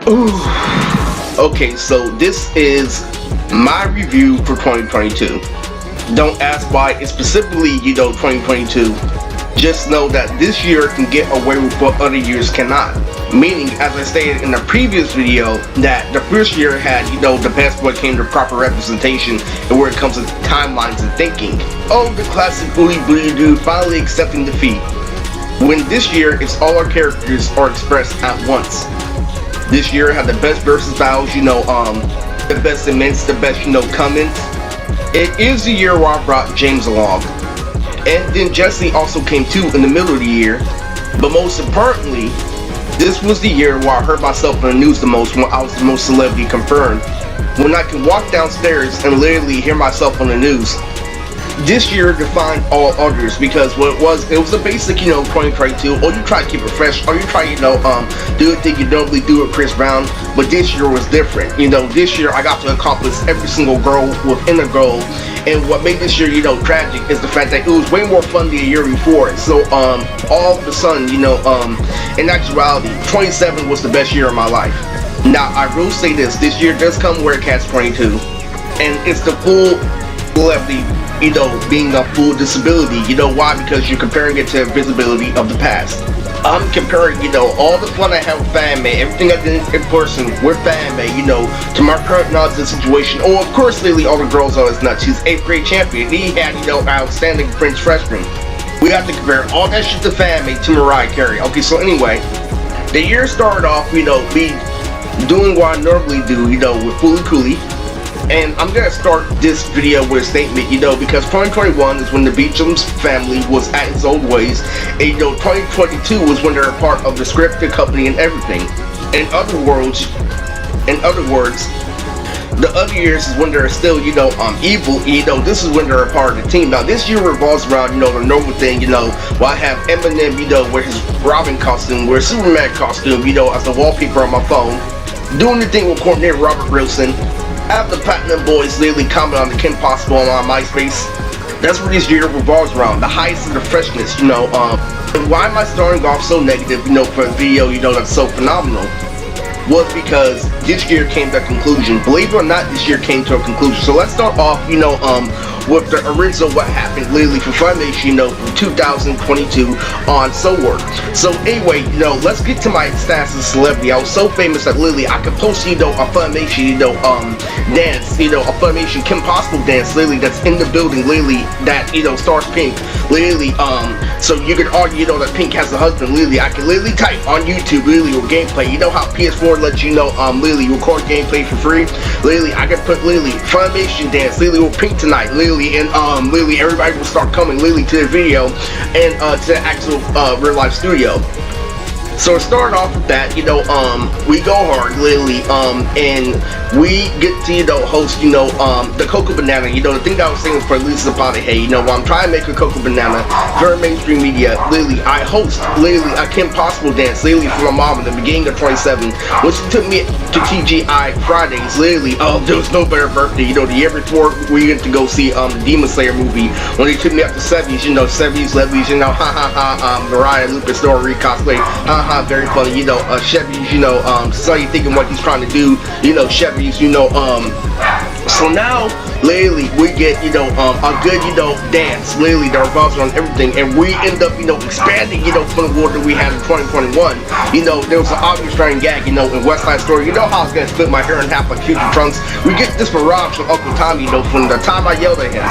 Ooh. Okay, so this is my review for 2022. Don't ask why it's specifically, 2022. Just know that this year can get away with what other years cannot. Meaning, as I stated in the previous video, that the first year had, the best when it came to proper representation and where it comes to timelines and thinking. Oh, the classic ooey booey doo finally accepting defeat. When this year, it's all our characters are expressed at once. This year had the best versus battles, the best immense, the best, comments. It is the year where I brought James along. And then Jesse also came too in the middle of the year. But most importantly, this was the year where I heard myself in the news the most, when I was the most celebrity confirmed. When I can walk downstairs and literally hear myself on the news. This year defined all others because what it was a basic, 2022. Or you try to keep it fresh, or you try, do a thing you normally do with Chris Brown. But this year was different. This year I got to accomplish every single goal within a goal. And what made this year, tragic is the fact that it was way more fun than the year before. So, all of a sudden, in actuality, 27 was the best year of my life. Now, I will say this year does come where it catch 22. And it's the full celebrity, being a full disability. Why? Because you're comparing it to visibility of the past. I'm comparing, all the fun I had with Fanmade, everything I did in person with Fanmade, to my current knowledge of the situation. Oh, of course, lately all the girls are his nuts. He's 8th grade champion. He had, outstanding French freshman. We have to compare all that shit to Fanmade to Mariah Carey. Okay, so anyway, the year started off, me doing what I normally do, with Fooly Cooley. And I'm gonna start this video with a statement, because 2021 is when the Beecham's family was at its old ways, and 2022 was when they're a part of the scripted company and everything. In other words, the other years is when they're still, evil. This is when they're a part of the team. Now this year revolves around, the normal thing, where I have Eminem, wear his Robin costume, wear Superman costume, as the wallpaper on my phone, doing the thing with coordinator Robert Wilson. I have the Platinum Boys lately comment on the Kim Possible on my MySpace. That's what this year revolves around, the highest of the freshness, and why am I starting off so negative, for a video, that's so phenomenal? Was because this year came to a conclusion. Believe it or not, this year came to a conclusion. So let's start off, with the original what happened lately for Funimation, from 2022 on so forth. So anyway, let's get to my status as a celebrity. I was so famous that literally I could post, a Funimation, dance, a Funimation Kim Possible dance, literally that's in the building, literally that, stars Pink, literally, so you could argue, that Pink has a husband, literally. I can literally type on YouTube, literally, with gameplay. How PS4 lets you literally record gameplay for free. Literally, I could put literally Funimation dance, literally with Pink tonight, literally, and literally everybody will start coming literally to the video and to the actual real life studio. So to start off with that, we go hard, literally, and we get to, host, the Cocoa Banana, the thing that I was saying for Lisa Potty, hey, while I'm trying to make a Cocoa Banana for mainstream media, literally, I host, literally, a Kim Possible dance, literally, for my mom in the beginning of 27, which took me to TGI Fridays, literally, there was no better birthday, the year before we went to go see, the Demon Slayer movie, when they took me up to 70s, 70s, levies, Mariah, Lupus, Dory, cosplay, very funny, Chevy's, so you thinking what he's trying to do, Chevy's, so now, lately, we get, a good, dance, lately, that revolves around everything, and we end up, expanding, from the world that we had in 2021, there was an obvious running gag, in West Side Story, how I was gonna split my hair in half like future Trunks. We get this barrage from Uncle Tommy, from the time I yelled at him.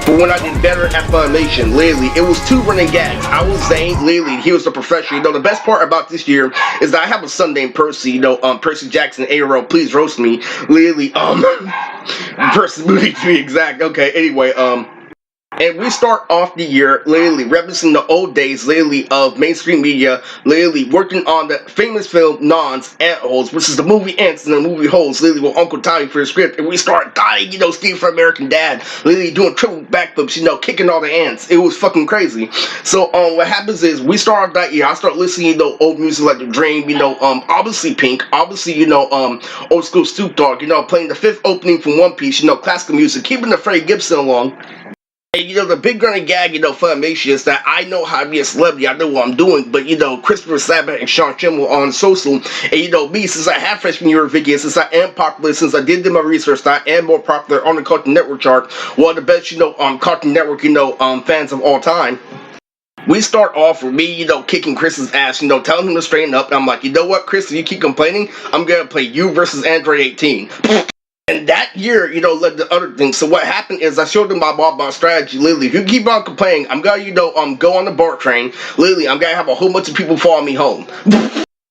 But when I did better at Funimation, lately, it was 2 running gags. I was Zane, lately, he was the professor. The best part about this year is that I have a son named Percy, Percy Jackson, ARL, please roast me. Lately, Percy Moody to be exact. Okay, anyway, and we start off the year, lately, referencing the old days, lately, of mainstream media, lately, working on the famous film, Non's Ant-Holes, which is the movie Ants and the movie Holes, lately, with Uncle Tommy for the script, and we start dying, Steve from American Dad, lately, doing triple backflips, kicking all the ants. It was fucking crazy. So, what happens is, we start off that year, I start listening, old music like The Dream, obviously Pink, obviously, old school Snoop Dogg, playing the 5th opening from One Piece, classical music, keeping the Freddie Gibson along. And the big running gag, Funimation is that I know how to be a celebrity, I know what I'm doing, but Christopher Sabat and Sean Kimmel on social, and me, since I have freshman year of Vicky, since I am popular, since I did do my research, I am more popular on the Cartoon Network chart, one of the best, Cartoon Network, fans of all time. We start off with me, kicking Chris's ass, telling him to straighten up, and I'm like, you know what, Chris, if you keep complaining, I'm gonna play you versus Android 18. And that year, led to other things. So what happened is I showed them my strategy. Literally, if you keep on complaining, I'm gonna, go on the BART train. Literally, I'm gonna have a whole bunch of people follow me home.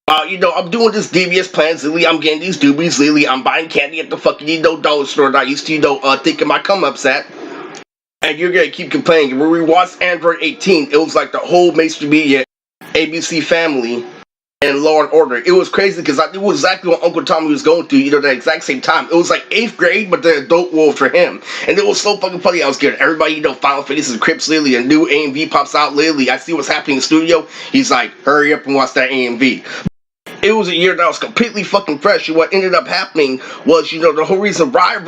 I'm doing this devious plans. Literally, I'm getting these doobies. Literally, I'm buying candy at the fucking, dollar store that I used to, think of my come-ups at. And you're gonna keep complaining. When we watched Android 18, it was like the whole mainstream media, ABC family, and Law and Order. It was crazy because I knew exactly what Uncle Tommy was going through, the exact same time. It was like 8th grade, but the adult world for him. And it was so fucking funny. I was getting everybody, Final Faces and Crips, literally, a new AMV pops out, literally. I see what's happening in the studio. He's like, hurry up and watch that AMV. It was a year that was completely fucking fresh, and what ended up happening was, the whole reason why I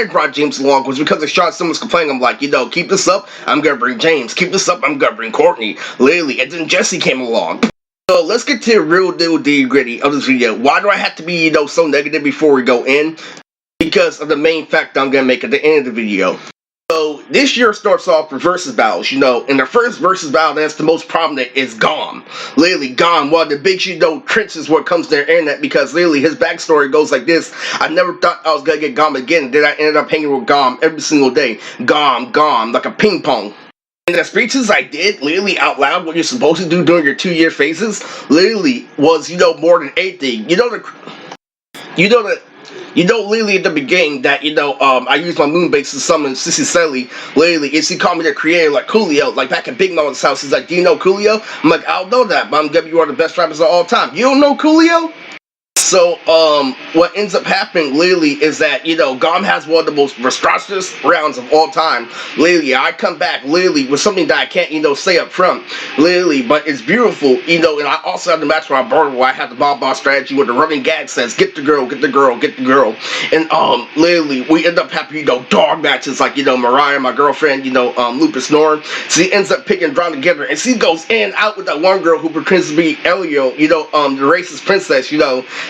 brought James along was because of Sean Simmons complaining. I'm like, keep this up, I'm gonna bring James. Keep this up, I'm gonna bring Courtney. Literally, and then Jesse came along. So let's get to the real deal gritty of this video. Why do I have to be, so negative before we go in? Because of the main fact I'm gonna make at the end of the video. So this year starts off with versus battles, and the first versus battle that's the most prominent is Gom. Literally, Gom, one of the big, trenches where it comes to the internet, because literally his backstory goes like this. I never thought I was gonna get Gom again, then I ended up hanging with Gom every single day. Gom, like a ping pong. And the speeches I did, literally out loud, what you're supposed to do during your 2-year phases, literally was, more than anything. Literally at the beginning that, I used my moon base to summon Sissy Selly. Literally, and she called me the creator, like Coolio, like back at Big Mama's house. He's like, do you know Coolio? I'm like, I don't know that, but I'm gonna be one of the best rappers of all time. You don't know Coolio? So, what ends up happening, literally, is that, Gom has one of the most monstrous rounds of all time. Literally, I come back, literally, with something that I can't, say up front. Literally, but it's beautiful, and I also have the match where I have the Bob strategy where the running gag says, get the girl, get the girl, get the girl. And, literally, we end up having, dog matches, like, Mariah, my girlfriend, Lupus Norn. She ends up picking Drown together, and she goes in and out with that one girl who pretends to be Elio, the racist princess,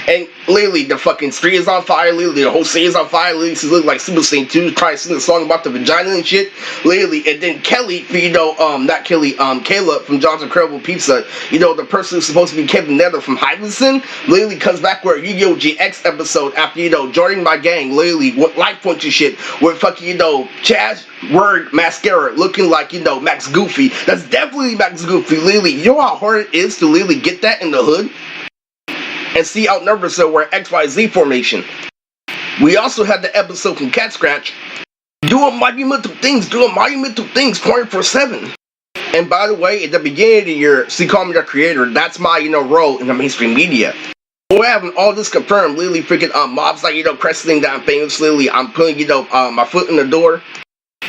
and literally, the fucking street is on fire. Literally, the whole city is on fire. Literally, she looked like Super Saiyan 2, trying to sing a song about the vagina and shit. Literally, and then Kelly, not Kelly, Kayla from John's Incredible Pizza, the person who's supposed to be Kevin Nether from Hyvinson, literally comes back with a Yu-Gi-Oh! GX episode after, joining my gang, literally, with life points and shit, with fucking, Chaz Word mascara looking like, Max Goofy. That's definitely Max Goofy, literally. You know how hard it is to literally get that in the hood? And see outnumbered, so we're XYZ formation. We also had the episode from Cat Scratch doing monumental things 24/7. And by the way, at the beginning of the year, she called me the creator. That's my, role in the mainstream media. We're having all this confirmed, literally freaking mobs like, Cresting down famous, literally, I'm putting, my foot in the door.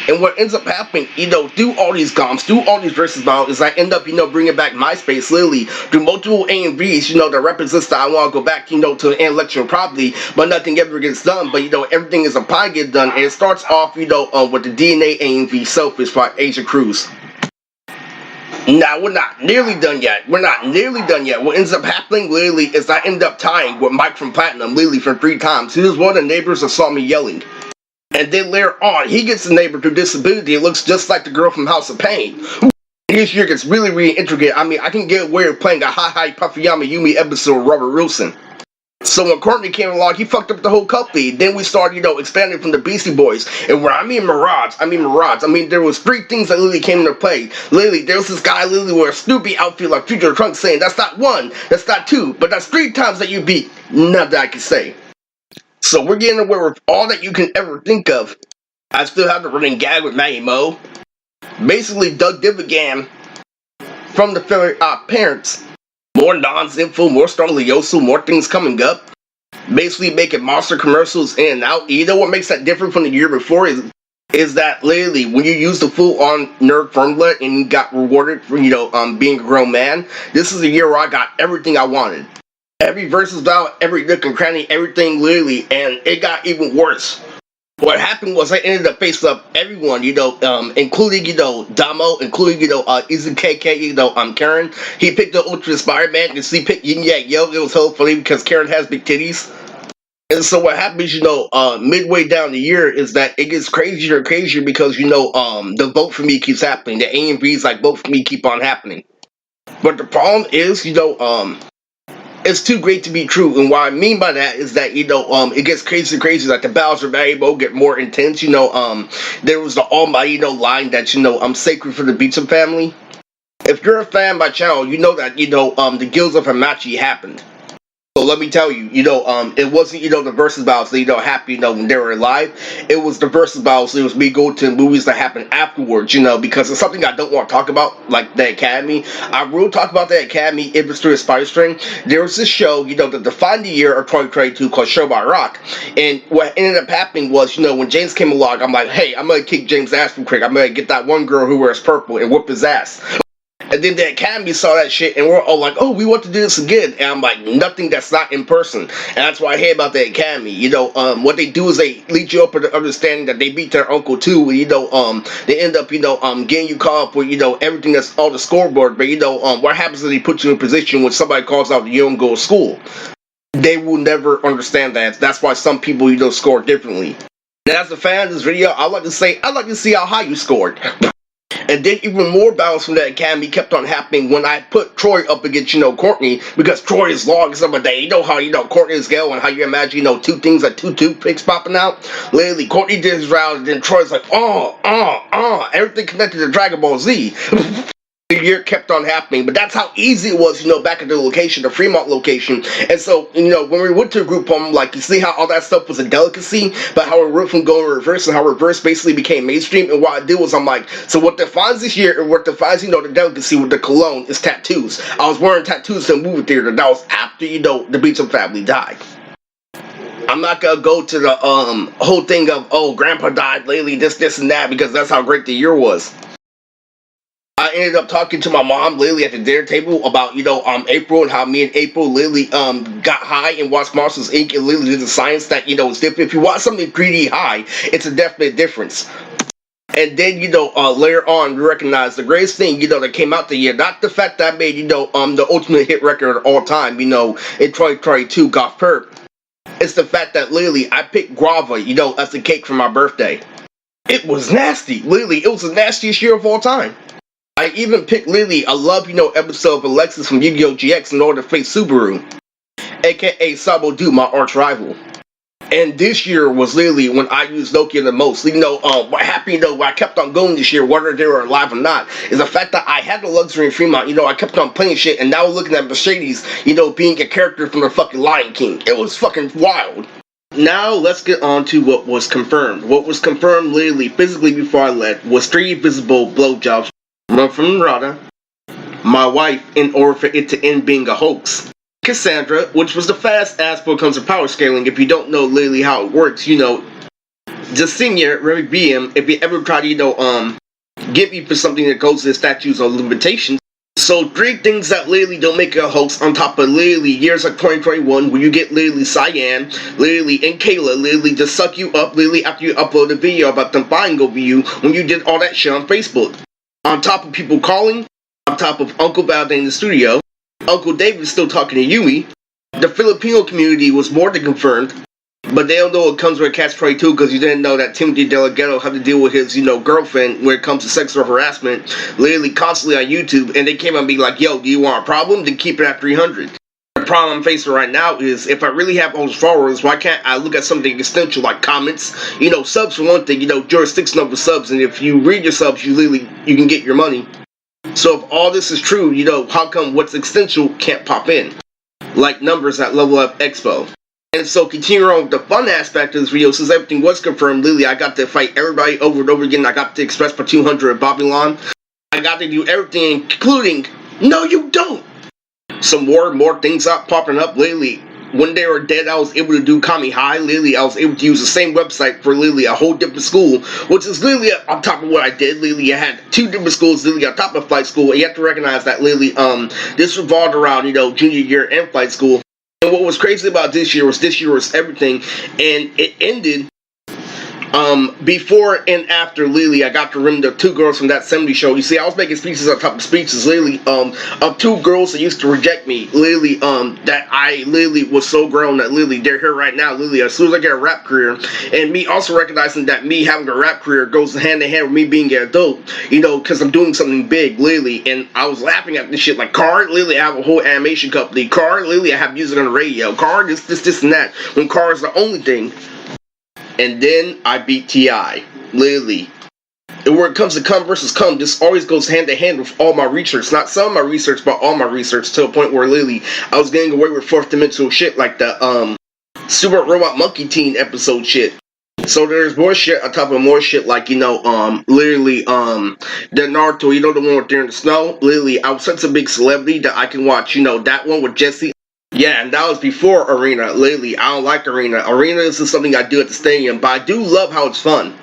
And what ends up happening, through all these Goms, through all these versus battles, is I end up, bringing back MySpace, literally, through multiple AMVs, that represents that I want to go back, to intellectual property, but nothing ever gets done, but, everything is a pie get done, and it starts off, with the DNA AMV Selfish by Asia Cruz. Now, we're not nearly done yet. What ends up happening, literally, is I end up tying with Mike from Platinum, literally, for 3 times. He was one of the neighbors that saw me yelling. And then later on, he gets a neighbor through disability. It looks just like the girl from House of Pain. This year gets really, really intricate. I mean, I can get away with playing a Hi Puffyama Yumi episode of Robert Wilson. So when Courtney came along, he fucked up the whole company. Then we started, expanding from the Beastie Boys. And where I mean Mirage, there was 3 things that literally came into play. Literally, there was this guy literally with a Snoopy outfit like Future Trunks saying, that's not 1, that's not 2, but that's 3 times that you beat. Nothing I can say. So we're getting away with all that you can ever think of. I still have the running gag with Maggie Mo. Basically, Doug Divigan from the parents. More non-info, more Starlioso, more things coming up. Basically making monster commercials in and out. You know what makes that different from the year before is that literally when you use the full-on nerd formula and you got rewarded for, being a grown man, this is a year where I got everything I wanted. Every versus battle, every nook and cranny, everything literally, and it got even worse. What happened was I ended up facing up everyone, including, Damo, including, Izzy KK, Karen. He picked the Ultra Inspired Man because he picked Yin Yang Yo. It was so funny because Karen has big titties. And so what happens, midway down the year is that it gets crazier and crazier because, the vote for me keeps happening. The A and B's like vote for me keep on happening. But the problem is, it's too great to be true. And what I mean by that is that, it gets crazy and crazy. Like the battles of variable get more intense. There was the almighty, line that, I'm sacred for the Beatson family. If you're a fan by channel, you know that, the Guilds of Hamachi happened. So let me tell you, it wasn't, the versus battles that, happened, when they were alive. It was the versus battles. It was me going to movies that happened afterwards, because it's something I don't want to talk about, like the Academy. I will talk about the Academy if it's through a spider string. There was this show, that defined the year of 2022 called Show by Rock. And what ended up happening was, when James came along, I'm like, hey, I'm going to kick James' ass real quick. I'm going to get that one girl who wears purple and whoop his ass. And then the Academy saw that shit, and we're all like, oh, we want to do this again. And I'm like, nothing that's not in person. And that's what I hate about the Academy. What they do is they lead you up with the understanding that they beat their uncle too. And, they end up, getting you caught up with, everything that's on the scoreboard. But, what happens is they put you in a position when somebody calls out you don't go to school. They will never understand that. That's why some people, score differently. And as a fan of this video, I'd like to see how high you scored. And then even more battles from the Academy kept on happening when I put Troy up against, Courtney, because Troy is long as of day. You know how, Courtney is go and how you imagine, two things like two toothpicks popping out? Literally, Courtney did his round, and then Troy's like, everything connected to Dragon Ball Z. The year kept on happening, but that's how easy it was, back at the location, the Fremont location. And so, when we went to a group home, like, you see how all that stuff was a delicacy, but how it went from going reverse and how reverse basically became mainstream. And what I did was, I'm like, so what defines this year and what defines, the delicacy with the cologne is tattoos. I was wearing tattoos in the movie theater. That was after, the Beatson family died. I'm not gonna go to the whole thing of, oh, grandpa died lately, this and that, because that's how great the year was. I ended up talking to my mom, Lily, at the dinner table about, April and how me and April, Lily, got high and watched Monsters Inc. and Lily did the science that, it's different. If you watch something 3D high, it's a definite difference. And then, later on, we recognized the greatest thing, that came out the year, not the fact that I made, the ultimate hit record of all time, in 2022, Golf Perp. It's the fact that, Lily, I picked guava, as the cake for my birthday. It was nasty. Lily, it was the nastiest year of all time. I even picked Lily a love, episode of Alexis from Yu-Gi-Oh! GX in order to face Subaru, aka Sabo Du, my arch rival. And this year was literally when I used Nokia the most. What happened, what I kept on going this year, whether they were alive or not, is the fact that I had the luxury in Fremont. I kept on playing shit, and now looking at Mercedes, being a character from the fucking Lion King. It was fucking wild. Now let's get on to what was confirmed. What was confirmed literally physically before I left was 3 visible blowjobs from Rada, my wife, in order for it to end being a hoax. Cassandra, which was the fast ass when it comes to power scaling. If you don't know literally how it works, just senior, Remy BM, if you ever try to, get me for something that goes to the statutes of limitations. So 3 things that literally don't make it a hoax on top of literally years like 2021 where you get literally Cyan, literally, and Kayla literally just suck you up literally after you upload a video about them buying over you when you did all that shit on Facebook. On top of people calling, on top of Uncle validating the studio, Uncle David still talking to Yumi. The Filipino community was more than confirmed, but they don't know it comes with catch-22 because you didn't know that Timothy Delgado had to deal with his, girlfriend when it comes to sexual harassment, literally constantly on YouTube, and they came and be like, yo, do you want a problem? Then keep it at 300. The problem I'm facing right now is if I really have all those followers, why can't I look at something essential like comments, subs for one thing, jurisdiction over subs, and if you read your subs, you can get your money. So if all this is true, how come what's essential can't pop in? Like numbers at Level Up Expo. And so continuing on with the fun aspect of this video, since everything was confirmed, literally I got to fight everybody over and over again. I got to express for 200 at Babylon. I got to do everything, including, no you don't! Some more things are popping up lately. When they were dead, I was able to do Kami High. Literally, I was able to use the same website for literally a whole different school, which is literally on top of what I did. Literally, I had 2 different schools, literally on top of flight school. And you have to recognize that literally, this revolved around, junior year and flight school. And what was crazy about this year was everything, and it ended Before and after Lily, I got to remember the two girls from that 70s show. You see, I was making speeches on top of speeches, Lily, of two girls that used to reject me. Lily, that I Lily was so grown that Lily, they're here right now, Lily, as soon as I get a rap career, and me also recognizing that me having a rap career goes hand in hand with me being an adult, because I'm doing something big, Lily, and I was laughing at this shit, like, Card, Lily, I have a whole animation company, Card, Lily, I have music on the radio, Card, this, and that, when Card is the only thing. And then I beat T.I. Literally. And where it comes to come versus come, this always goes hand to hand with all my research. Not some of my research, but all my research, to a point where literally I was getting away with fourth dimensional shit like the Super Robot Monkey Teen episode shit. So there's more shit on top of more shit, like, literally, the Naruto, the one with There in the Snow. Literally, I was such a big celebrity that I can watch, that one with Jesse. Yeah, and that was before Arena. Lately, I don't like Arena. Arena is just something I do at the stadium, but I do love how it's fun.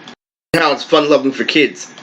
How it's fun loving for kids.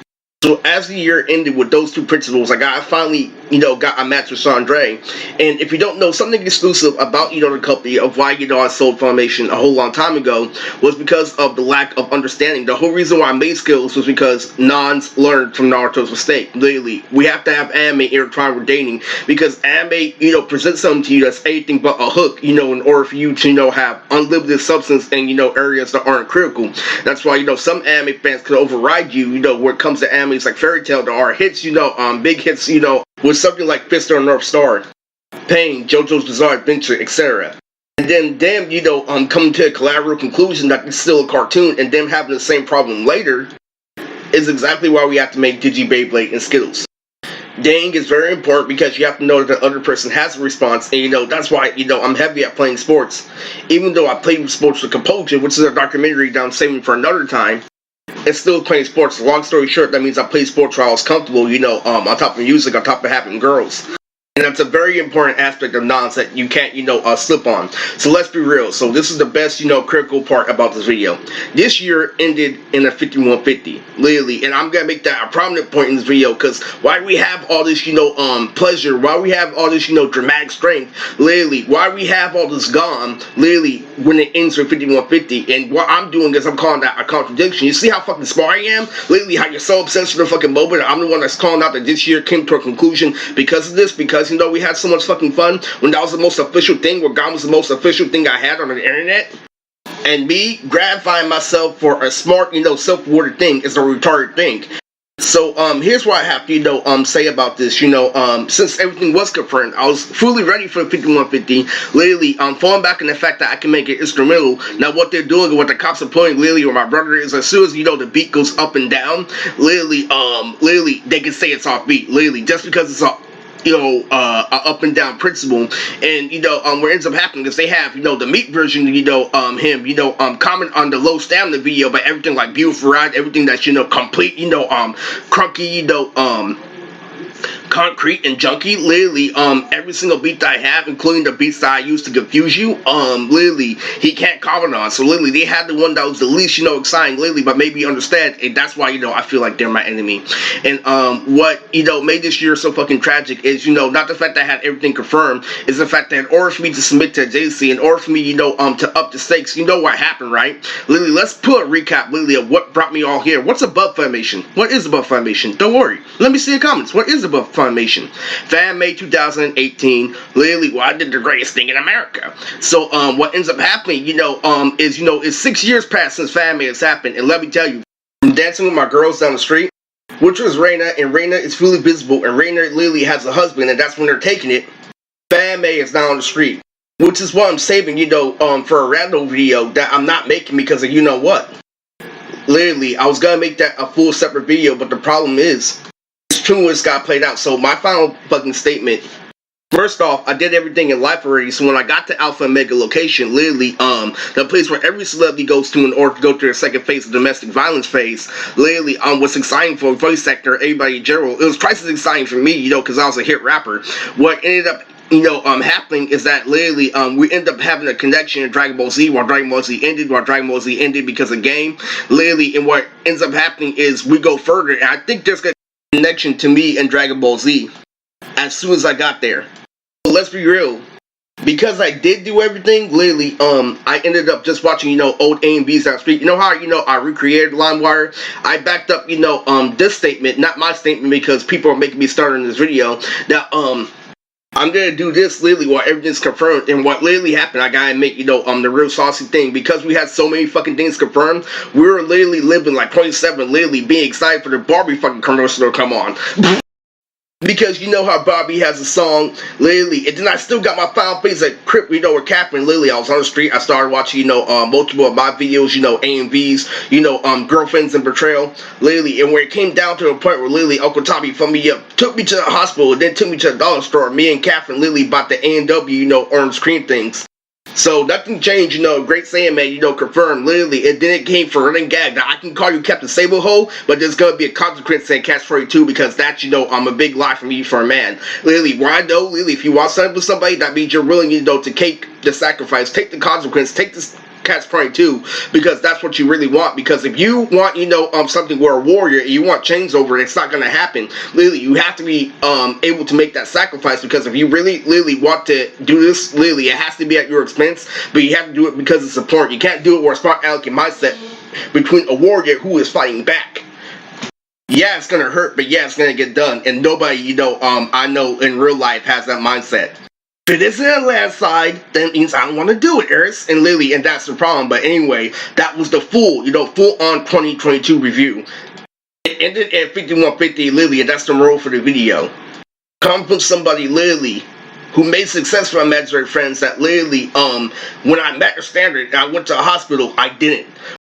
So as the year ended with those two principals, I finally, got a match with Sandre. And if you don't know, something exclusive about, the company of why, I sold Funimation a whole long time ago was because of the lack of understanding. The whole reason why I made skills was because Nons learned from Naruto's mistake. Literally, we have to have anime intertwined with dating because anime, presents something to you that's anything but a hook, in order for you to, have unlimited substance and, areas that aren't critical. That's why, some anime fans could override you, where it comes to anime like Fairy Tail. There are hits, big hits, with something like Fist or North Star, Pain, JoJo's Bizarre Adventure, etc. And then them, coming to a collaborative conclusion that it's still a cartoon, and them having the same problem later is exactly why we have to make Digi Beyblade and Skittles. Dating is very important because you have to know that the other person has a response, and that's why I'm heavy at playing sports. Even though I played sports with composure, which is a documentary that I'm saving for another time. It's still playing sports. Long story short, that means I play sports where I was comfortable, on top of music, on top of having girls. And that's a very important aspect of Nons that you can't, slip on. So let's be real. So this is the best, critical part about this video. This year ended in a 5150, literally. And I'm going to make that a prominent point in this video because why we have all this, pleasure, why we have all this, dramatic strength, literally, why we have all this gone, literally, when it ends with 5150. And what I'm doing is I'm calling that a contradiction. You see how fucking smart I am? Literally, how you're so obsessed with the fucking moment. I'm the one that's calling out that this year came to a conclusion because of this, because we had so much fucking fun when that was the most official thing, where God was the most official thing I had on the internet. And me gratifying myself for a smart, self-rewarded thing is a retarded thing. So, here's what I have to, say about this. Since everything was confirmed, I was fully ready for 5150. Literally, falling back on the fact that I can make it instrumental. Now, what they're doing and what the cops are putting, literally, or my brother is, as soon as, the beat goes up and down, literally, they can say it's off beat. Literally, just because it's off. Up and down principle, and what ends up happening is they have the meat version, him comment on the low stamina video, but everything like beautiful ride, everything that's complete, crunky, concrete and junky. Literally, every single beat that I have, including the beats that I use to confuse you, literally, he can't comment on. So literally, they had the one that was the least, exciting, literally, but maybe you understand, and that's why, I feel like they're my enemy. And, what, made this year so fucking tragic is, not the fact that I had everything confirmed, is the fact that in order for me to submit to JC, in order for me, to up the stakes, what happened, right? Literally, let's put a recap, literally, of what brought me all here. What's above Funimation? What is above Funimation? Don't worry. Let me see the comments. What is above Funimation? Fan May 2018, literally, well, I did the greatest thing in America. So, what ends up happening, is, it's 6 years past since Fan May has happened, and let me tell you, I'm dancing with my girls down the street, which was Reina, and Reina is fully visible, and Reina literally has a husband, and that's when they're taking it. Fan May is now on the street, which is what I'm saving, for a random video that I'm not making because of what. Literally, I was gonna make that a full separate video, but the problem is, it's got played out. So my final fucking statement. First off, I did everything in life already, so when I got to Alpha and Mega location, literally, the place where every celebrity goes to in order to go through their second phase of domestic violence phase, literally, what's exciting for voice actor, everybody in general, it was twice as exciting for me, because I was a hit rapper. What ended up happening is that literally, we end up having a connection in Dragon Ball Z while Dragon Ball Z ended because of game, literally, and what ends up happening is we go further, and I think there's a connection to me and Dragon Ball Z as soon as I got there. But let's be real, because I did do everything, literally, I ended up just watching, old AMVs on street. You know how, I recreated LimeWire? I backed up, this statement, not my statement, because people are making me start in this video, that, I'm gonna do this literally while everything's confirmed. And what literally happened, I gotta make, the real saucy thing. Because we had so many fucking things confirmed, we were literally living like 27, literally being excited for the Barbie fucking commercial to come on. Because you know how Bobby has a song, literally, and then I still got my final face at Crip, where Catherine, literally, I was on the street, I started watching, multiple of my videos, AMVs, Girlfriends and Betrayal, literally, and where it came down to a point where literally Uncle Tommy fed me up, took me to the hospital, and then took me to the dollar store, me and Catherine literally bought the A&W, orange cream things. So nothing changed, Great Saiyan Man, confirmed, literally, and then it came for running gag. Now I can call you Captain Sableho, but there's gonna be a consequence saying Catch 42 because that's, I'm a big lie for me for a man. Literally, where I know, literally, if you want something with somebody, that means you're willing, to take the sacrifice, take the consequence, take this Catch 22, because that's what you really want. Because if you want, something where a warrior, and you want change over it, it's not gonna happen. Literally, you have to be able to make that sacrifice, because if you really want to do this, literally, it has to be at your expense, but you have to do it because it's important. You can't do it where it's smart aleck mindset between a warrior who is fighting back. Yeah, it's gonna hurt, but yeah, it's gonna get done. And nobody, I know in real life has that mindset. If it isn't a landslide, then it means I don't want to do it, Eris and Lily, and that's the problem. But anyway, that was the full on 2022 review. It ended at 5150 Lily, and that's the moral for the video. Come from somebody, Lily, who made success from imaginary friends that literally, when I met her standard and I went to a hospital, I didn't.